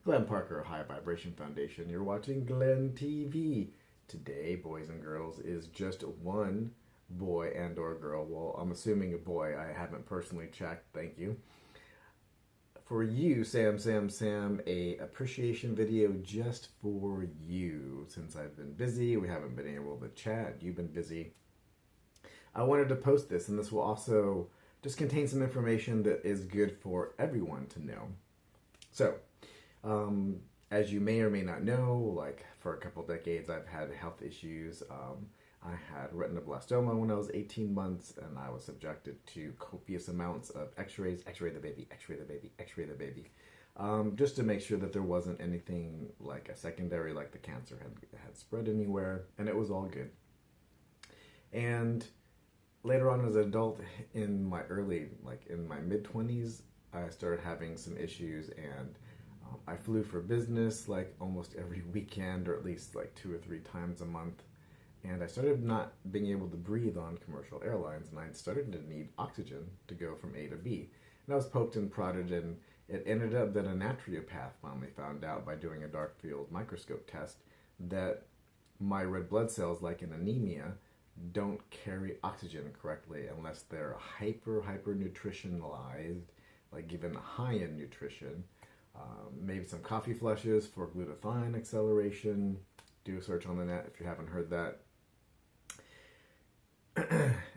Glenn Parker, High Vibration Foundation. You're watching Glenn TV. Today, boys and girls, is just one boy and or girl. Well, I'm assuming a boy. I haven't personally checked. Thank you. For you, Sam, a appreciation video just for you. Since I've been busy, we haven't been able to chat. You've been busy. I wanted to post this, and this will also just contain some information that is good for everyone to know. So, as you may or may not know, like for a couple decades, I've had health issues. I had retinoblastoma when I was 18 months, and I was subjected to copious amounts of x-rays, x-ray the baby, x-ray the baby, x-ray the baby, just to make sure that there wasn't anything like a secondary, like the cancer had spread anywhere, and it was all good. And later on as an adult, in my mid-20s, I started having some issues, and I flew for business like almost every weekend, or at least like 2 or 3 times a month. And I started not being able to breathe on commercial airlines, and I started to need oxygen to go from A to B. And I was poked and prodded, and it ended up that a naturopath finally found out by doing a dark field microscope test that my red blood cells, like in anemia, don't carry oxygen correctly unless they're hyper nutritionalized, like given high in nutrition. Maybe some coffee flushes for glutathione acceleration. Do a search on the net if you haven't heard that.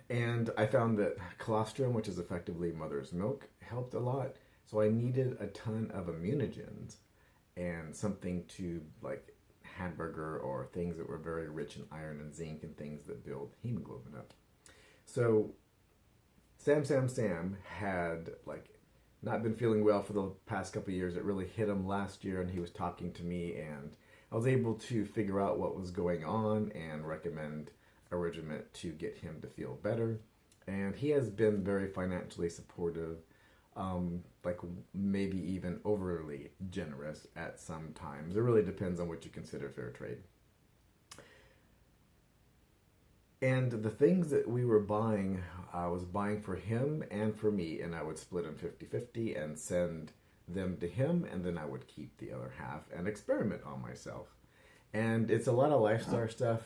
And I found that colostrum, which is effectively mother's milk, helped a lot. So I needed a ton of immunogens and something to, like hamburger or things that were very rich in iron and zinc and things that build hemoglobin up. So Sam had like not been feeling well for the past couple of years. It really hit him last year, and he was talking to me, and I was able to figure out what was going on and recommend a regimen to get him to feel better. And he has been very financially supportive, like maybe even overly generous at some times. It really depends on what you consider fair trade. And the things that we were buying, I was buying for him and for me, and I would split them 50-50 and send them to him, and then I would keep the other half and experiment on myself. And it's a lot of lifestyle stuff,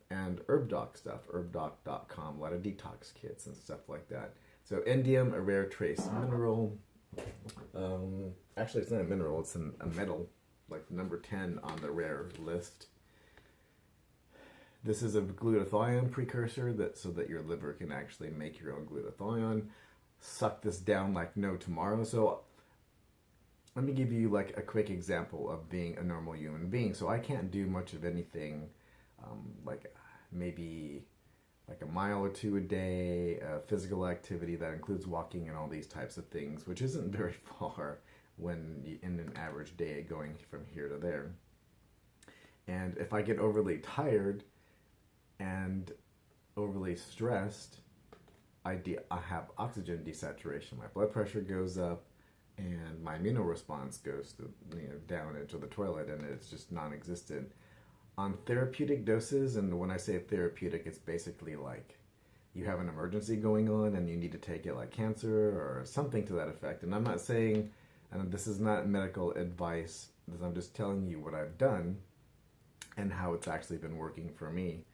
and herb-doc stuff, herbdoc.com, a lot of detox kits and stuff like that. So indium, a rare trace mineral. Actually, it's not a mineral, it's a metal, like number 10 on the rare list. This is a glutathione precursor so that your liver can actually make your own glutathione. Suck this down like no tomorrow. So let me give you like a quick example of being a normal human being. So I can't do much of anything, like maybe like a mile or 2 a day, physical activity that includes walking and all these types of things, which isn't very far when you in an average day going from here to there. And if I get overly tired and overly stressed, I have oxygen desaturation. My blood pressure goes up, and my immune response goes down into the toilet, and it's just non-existent. On therapeutic doses, and when I say therapeutic, it's basically like you have an emergency going on and you need to take it, like cancer or something to that effect. And I'm not saying, and this is not medical advice, I'm just telling you what I've done and how it's actually been working for me.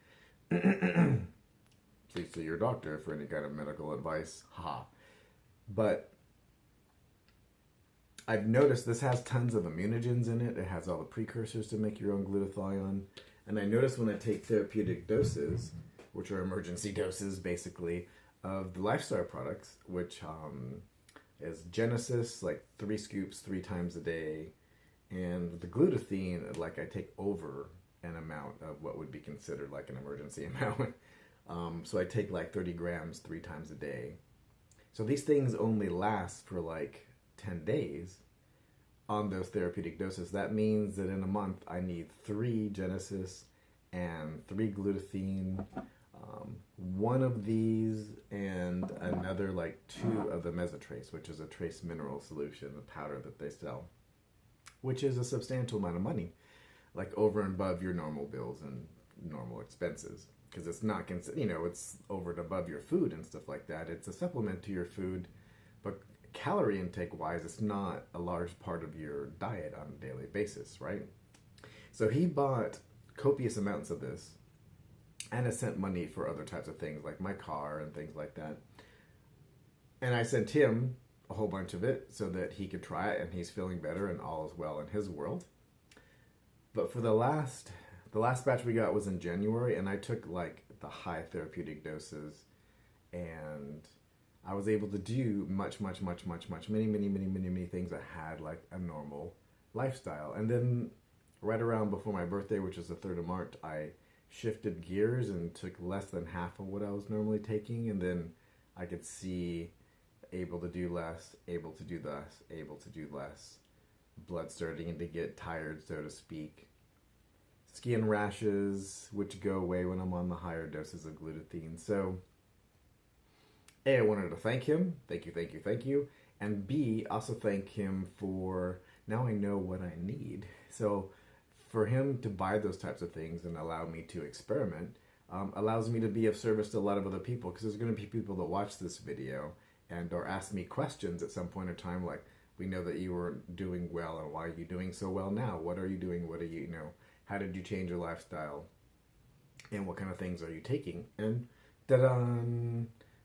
Please see your doctor for any kind of medical advice. But I've noticed this has tons of immunogens in it. It has all the precursors to make your own glutathione. And I noticed when I take therapeutic doses, which are emergency doses basically, of the lifestyle products, which is Genesis, like 3 scoops 3 times a day. And the glutathione, like I take over an amount of what would be considered like an emergency amount. So I take like 30 grams 3 times a day. So these things only last for like 10 days on those therapeutic doses. That means that in a month I need 3 Genesis and 3 glutathione, 1 of these, and another like 2 of the mesotrace, which is a trace mineral solution, the powder that they sell, which is a substantial amount of money, like over and above your normal bills and normal expenses, because it's not, it's over and above your food and stuff like that. It's a supplement to your food, but calorie intake wise, it's not a large part of your diet on a daily basis, right? So he bought copious amounts of this and has sent money for other types of things like my car and things like that. And I sent him a whole bunch of it so that he could try it, and he's feeling better and all is well in his world. But for the last batch we got was in January, and I took like the high therapeutic doses, and I was able to do many things that had like a normal lifestyle. And then right around before my birthday, which is the 3rd of March, I shifted gears and took less than half of what I was normally taking, and then I could see able to do less, able to do less, able to do less, blood starting to get tired, so to speak, skin rashes, which go away when I'm on the higher doses of glutathione. So A, I wanted to thank him, thank you, and B, also thank him for, now I know what I need. So for him to buy those types of things and allow me to experiment allows me to be of service to a lot of other people, because there's going to be people that watch this video and or ask me questions at some point in time, like, we know that you were doing well, and why are you doing so well now? What are you doing? What are you, how did you change your lifestyle? And what kind of things are you taking? And da-da!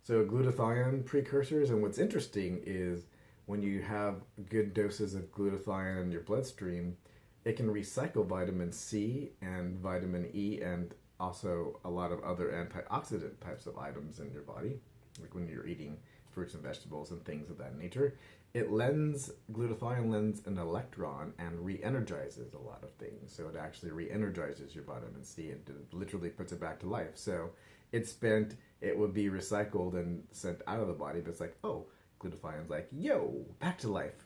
So glutathione precursors, and what's interesting is when you have good doses of glutathione in your bloodstream, it can recycle vitamin C and vitamin E and also a lot of other antioxidant types of items in your body, like when you're eating fruits and vegetables and things of that nature. Glutathione lends an electron and re-energizes a lot of things. So it actually re-energizes your vitamin C and it literally puts it back to life. So it would be recycled and sent out of the body, but it's like, oh, glutathione's like, yo, back to life.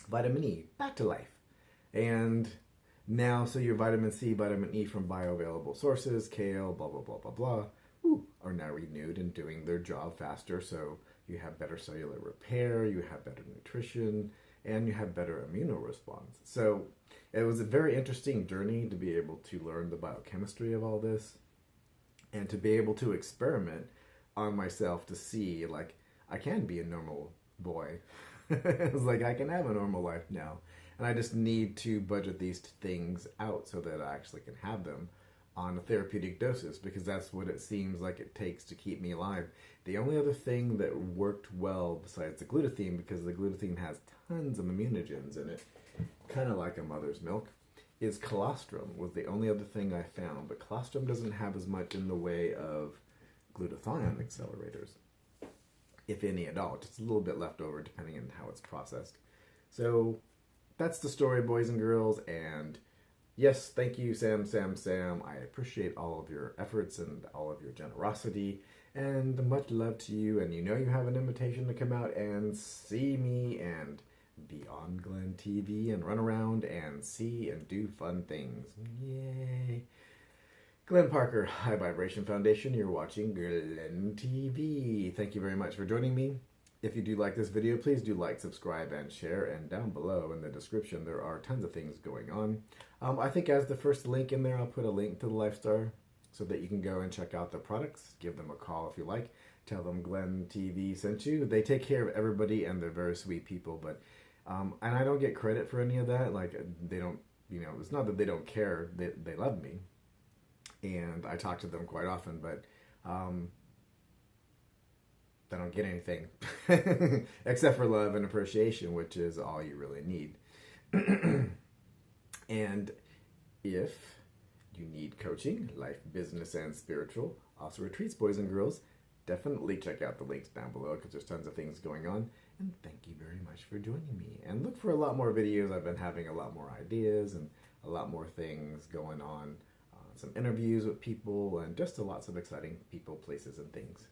Vitamin E, back to life. And now, so your vitamin C, vitamin E from bioavailable sources, kale, blah, blah, blah, blah, blah, are now renewed and doing their job faster. So you have better cellular repair, you have better nutrition, and you have better immune response. So it was a very interesting journey to be able to learn the biochemistry of all this and to be able to experiment on myself to see, like, I can be a normal boy. It's like, I can have a normal life now. And I just need to budget these things out so that I actually can have them on therapeutic doses, because that's what it seems like it takes to keep me alive. The only other thing that worked well besides the glutathione, because the glutathione has tons of immunogens in it, kind of like a mother's milk, is colostrum was the only other thing I found. But colostrum doesn't have as much in the way of glutathione accelerators, if any at all. Just a little bit left over depending on how it's processed. So that's the story, boys and girls, and yes, thank you, Sam. I appreciate all of your efforts and all of your generosity, and much love to you. And you have an invitation to come out and see me and be on Glenn TV and run around and see and do fun things. Yay. Glenn Parker, High Vibration Foundation. You're watching Glenn TV. Thank you very much for joining me. If you do like this video, please do like, subscribe, and share. And down below in the description, there are tons of things going on. I think as the first link in there, I'll put a link to the Lifestar so that you can go and check out the products. Give them a call if you like. Tell them Glenn TV sent you. They take care of everybody, and they're very sweet people. But and I don't get credit for any of that. Like, they don't, it's not that they don't care. They love me. And I talk to them quite often, but I don't get anything except for love and appreciation, which is all you really need. And if you need coaching, life, business, and spiritual, also retreats, boys and girls, definitely check out the links down below, because there's tons of things going on. And thank you very much for joining me. And look for a lot more videos. I've been having a lot more ideas and a lot more things going on. Some interviews with people and just lots of exciting people, places, and things.